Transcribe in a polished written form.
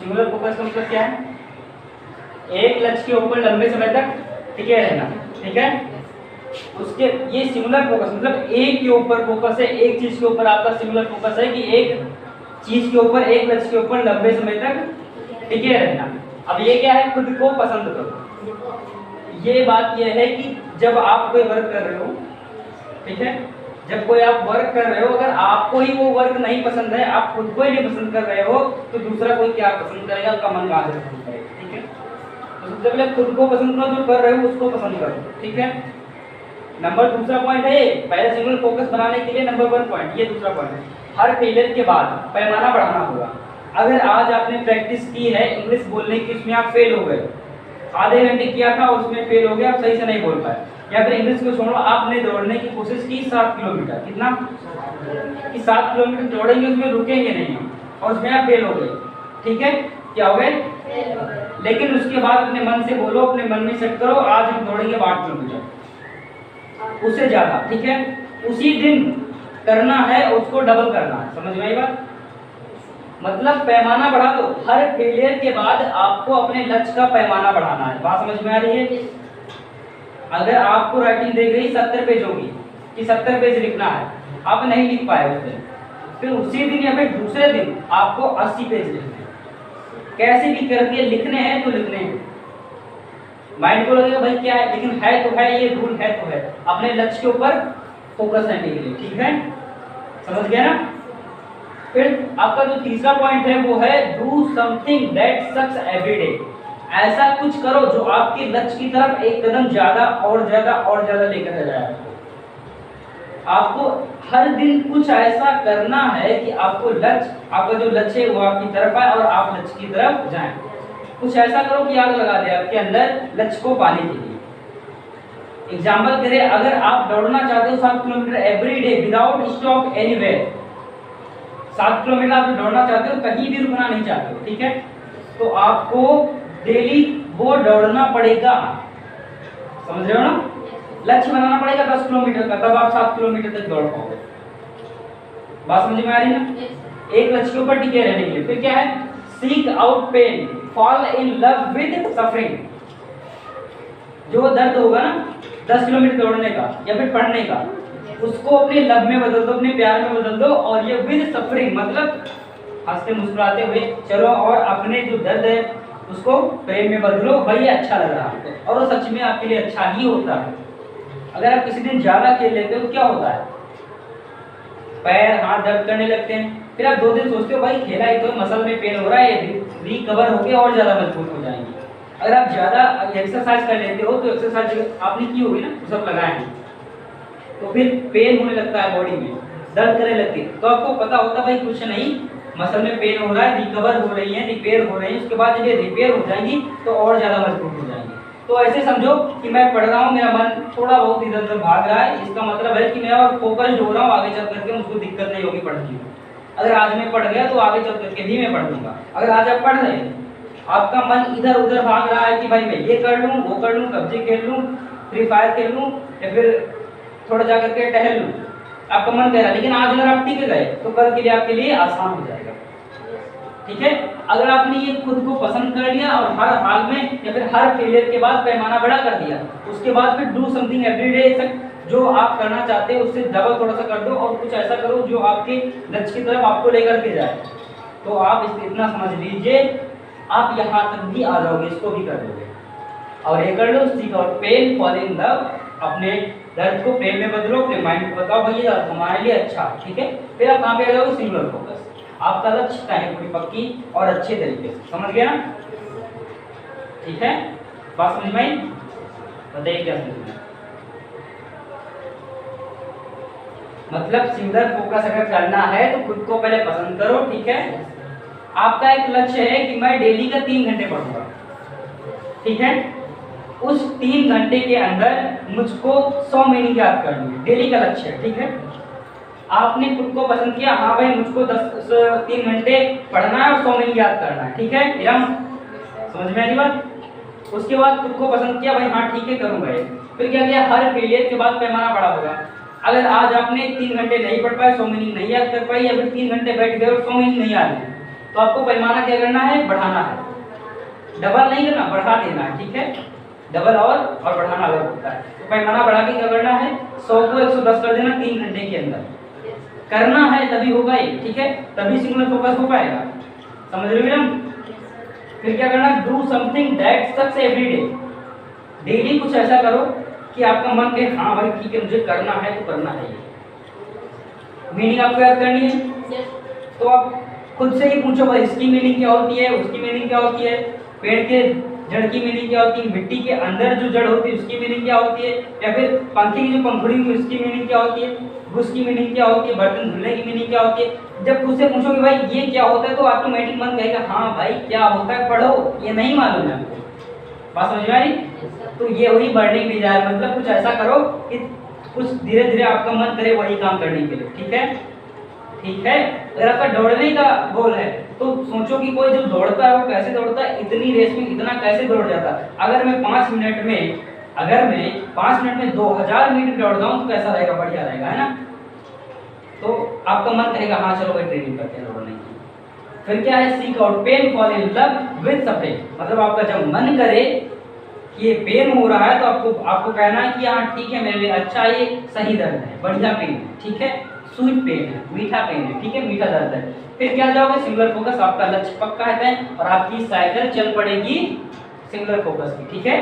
Singular focus का मतलब क्या है? एक लक्ष्य के ऊपर लंबे समय तक टिके रहना, ठीक है। उसके ये सिंगुलर फोकस मतलब एक के ऊपर फोकस है, एक चीज के ऊपर आपका सिंगुलर फोकस है कि एक चीज के ऊपर, एक लक्ष्य के ऊपर लंबे समय तक टिके रहना। अब ये क्या है? खुद को पसंद करो। ये बात ये है कि जब आप कोई वर्क कर रहे हो, ठीक है, जब कोई आप वर्क कर रहे हो, अगर आपको ही वो वर्क नहीं पसंद है, आप खुद को ही नहीं पसंद कर रहे हो, तो दूसरा कोई क्या पसंद करेगा? उसका मन कहाँ से पसंद करेगा, ठीक है। तो सबसे पहले खुद को पसंद करो, जो कर रहे हो उसको पसंद करो, ठीक है। नंबर दूसरा पॉइंट है, पहले सिंगल फोकस बनाने के लिए नंबर 1 पॉइंट, ये दूसरा पॉइंट है, हर फेलियर के बाद पैमाना बढ़ाना होगा। अगर आज आपने प्रैक्टिस की है इंग्लिश बोलने की, उसमें आप फेल हो गए, आधे घंटे किया था उसमें फेल हो गए, आप सही से नहीं बोल पाए, या फिर इंग्लिश को छोड़ो, आपने दौड़ने की कोशिश की 7 किलोमीटर, कितना कि 7 किलोमीटर दौड़ेंगे, उसमें रुकेंगे नहीं और उसमें आप फेल हो गए, ठीक है, क्या हो गए? लेकिन उसके बाद अपने मन से बोलो, अपने मन में सेट करो, आज हम दौड़ेंगे 8 किलोमीटर, उससे ज्यादा, ठीक है, उसी दिन करना है, उसको डबल करना है। समझ में आई बात? मतलब पैमाना बढ़ा दो, हर फेलियर के बाद आपको अपने लक्ष्य का पैमाना बढ़ाना है। बात समझ में आ रही है? अगर आपको राइटिंग दी गई 70 पेज होगी कि 70 पेज लिखना है, आप नहीं लिख पाए उस दिन, फिर उसी दिन या फिर दूसरे दिन आपको 80 पेज लिखने हैं। कैसे भी करके लिखने हैं तो लिखने हैं। माइंड को लगेगा भाई क्या है, लेकिन है तो है, ये रूल है तो है, अपने लक्ष्य के ऊपर फोकस रहने के लिए, ठीक है, समझ गया ना। फिर आपका जो तीसरा पॉइंट है वो है do something that sucks every day. ऐसा कुछ करो जो आपके लक्ष्य की तरफ एक कदम ज्यादा और ज्यादा और ज्यादा लेकर जाए। आपको हर दिन कुछ ऐसा करना है कि आपको लक्ष्य, आपका जो लक्ष्य है वो आपकी तरफ आए और आप लक्ष्य की तरफ जाएं। कुछ ऐसा करो कि आग लगा दे आपके अंदर लक्ष्य को पाने के लिए। एग्जाम्पल करें, अगर आप दौड़ना चाहते हो 7 kilometre every day without stop anywhere, 7 kilometre आप दौड़ना चाहते हो, कहीं भी रुकना नहीं चाहते हो, ठीक है, तो आपको डेली वो दौड़ना पड़ेगा। समझ रहे हो ना? लक्ष्य बनाना पड़ेगा 10 किलोमीटर का, तब आप 7 किलोमीटर तक दौड़ पाओगे। बात समझ में आ रही है ना? एक लक्ष्य के ऊपर टिके रहने के लिए। फिर क्या है? Seek out pain, fall in love with suffering. जो दर्द होगा ना 10 किलोमीटर दौड़ने का या फिर पढ़ने का, उसको अपने लव में बदल दो, अपने प्यार में बदल दो, और ये विद सफरिंग मतलब हंसते मुस्कुराते हुए चलो, और अपने जो दर्द है उसको प्रेम में बदलो। भाई अच्छा लग रहा है और वो सच में आपके लिए अच्छा ही होता है। अगर आप किसी दिन ज्यादा खेल लेते हो क्या होता है? पैर हाथ दर्द करने लगते हैं, फिर आप 2 दिन सोचते हो भाई खेला ही तो, मसल में पेन हो रहा है, रिकवर होके और ज्यादा मजबूत हो जाएंगे। अगर आप ज्यादा एक्सरसाइज कर लेते हो, तो एक्सरसाइज आपने की होगी ना, सब लगाए हैं, तो फिर पेन होने लगता है, बॉडी में दर्द करने लगती है, तो आपको पता होता भाई कुछ नहीं, मसल में पेन हो रहा है, रिकवर हो रही है, रिपेयर हो रही है, उसके बाद जब ये रिपेयर हो जाएंगी तो और ज़्यादा मजबूत हो जाएंगी। तो ऐसे समझो कि मैं पढ़ रहा हूँ, मेरा मन थोड़ा बहुत इधर उधर भाग रहा है, इसका मतलब है कि मैं और फोकस्ड हो रहा हूँ, आगे चल करके मुझको दिक्कत नहीं होगी पढ़ने में। अगर आज मैं पढ़ गया तो आगे चल करके भी मैं पढ़ लूँगा। अगर आज आप पढ़ रहे हैं, आपका मन इधर उधर भाग रहा है कि भाई मैं ये कर लूँ, वो कर लूँ, पबजी खेल लूँ, फ्री फायर खेल लूँ, या फिर थोड़ा जा करके टहल लूँ, आपका मन कह रहा है, लेकिन आज अगर आप टिक गए तो कल के लिए आपके लिए आसान हो जाएगा, ठीक है। अगर आपने ये खुद को पसंद कर लिया और हर हाल में या फिर हर फेलियर के बाद पैमाना बड़ा कर दिया, उसके बाद फिर डू समथिंग एवरी डे तक जो आप करना चाहते हो उससे डबल थोड़ा सा कर दो, और कुछ ऐसा करो जो आपके लक्ष्य की तरफ आपको लेकर के जाए, तो आप इतना समझ लीजिए आप यहाँ तक भी आ जाओगे, इसको भी कर दोगे। और ये कर लो, seek out pain, fall in love, अपने दर्द को प्रेम में बदलो, अपने माइंड को बताओ भाई ये हमारे लिए अच्छा, ठीक है। फिर आप कहाँ पे आ जाओगे? Singular focus. आपका लक्ष्य तय है पूरी पक्की और अच्छे तरीके से, समझ गया ना? ठीक है, बात समझ में आई? बताइए क्या समझ में? मतलब सिंगुलर फोकस अगर करना है तो खुद को पहले पसंद करो, ठीक है। आपका एक लक्ष्य है कि मैं डेली का 3 घंटे पढ़ूंगा, ठीक है। उस 3 घंटे के अंदर मुझको 100 मीनिंग याद करनी है, डेली का लक्ष्य है, ठीक है। आपने खुद को पसंद किया, हाँ भाई मुझको 3 घंटे पढ़ना है और 100 मीनिंग याद करना है, ठीक है, इरम समझ में आई बात? उसके बाद खुद को पसंद किया, भाई हाँ ठीक है करूँगा ये। फिर क्या किया? हर फेलियर के बाद पैमाना बड़ा होगा। अगर आज आपने 3 घंटे नहीं पढ़ पाए, 100 मीनिंग नहीं याद कर पाई, या फिर 3 घंटे बैठ गए और 100 मीनिंग नहीं याद है, तो आपको पैमाना क्या करना है, बढ़ाना है, डबल नहीं करना, बढ़ा देना है, ठीक है। डबल और बढ़ाना अलग होता है। तो पैमाना बढ़ा के क्या करना है, 100 को 110 कर देना 3 घंटे के अंदर करना है, तभी होगा ये, ठीक है, तभी सिंगुलर फोकस हो पाएगा। समझ रहे हो मैडम? फिर क्या करना, do something that sucks every day, daily कुछ ऐसा करो कि आपका मन कहे हाँ भाई ठीक है मुझे करना है तो करना है। ये मीनिंग आपको याद करनी है, तो आप खुद से ही पूछो भाई इसकी मीनिंग क्या होती है, उसकी मीनिंग क्या होती है, पेड़ के जड़ की मीनिंग क्या होती है, मिट्टी के अंदर जो जड़ होती है उसकी मीनिंग क्या होती है, या फिर पंखे की जो पंखुड़ी हुई उसकी मीनिंग क्या होती है, उसकी मीनिंग क्या होती है, बर्तन धुलने की मीनिंग क्या होती है। जब खुद से पूछोगे भाई ये क्या होता है तो ऑटोमेटिक मन कहेगा हाँ भाई क्या होता है, पढ़ो, ये नहीं मालूम है आपको। बात समझ में आई? तो ये हुई बर्निंग डिजायर, मतलब कुछ ऐसा करो कि कुछ धीरे धीरे आपका मन करे वही काम करने के लिए, ठीक है, ठीक है। अगर आपका दौड़ने का गोल है तो सोचो कि कोई जो दौड़ता है वो कैसे दौड़ता है, इतनी रेस में इतना कैसे दौड़ जाता है। अगर मैं 5 मिनट में 2000 मीटर दौड़ता हूँ तो कैसा रहेगा, बढ़िया रहेगा, है ना। तो आपका मन कहेगा हाँ चलो भाई ट्रेनिंग करते हैं दौड़ने की। फिर क्या है, seek out pain, fall in love with suffering, मतलब आपका जब मन करे कि ये पेन हो रहा है तो आपको कहना है कि हाँ ठीक है मेरे लिए अच्छा, ये सही दर्द है, बढ़िया पेन है, ठीक है, स्वीट पेन है, मीठा पेन है, ठीक है, मीठा दर्द है। फिर क्या जाओगे, सिंगुलर फोकस, आपका लक्ष्य पक्का है और आपकी साइकिल चल पड़ेगी सिंगुलर फोकस की, ठीक है।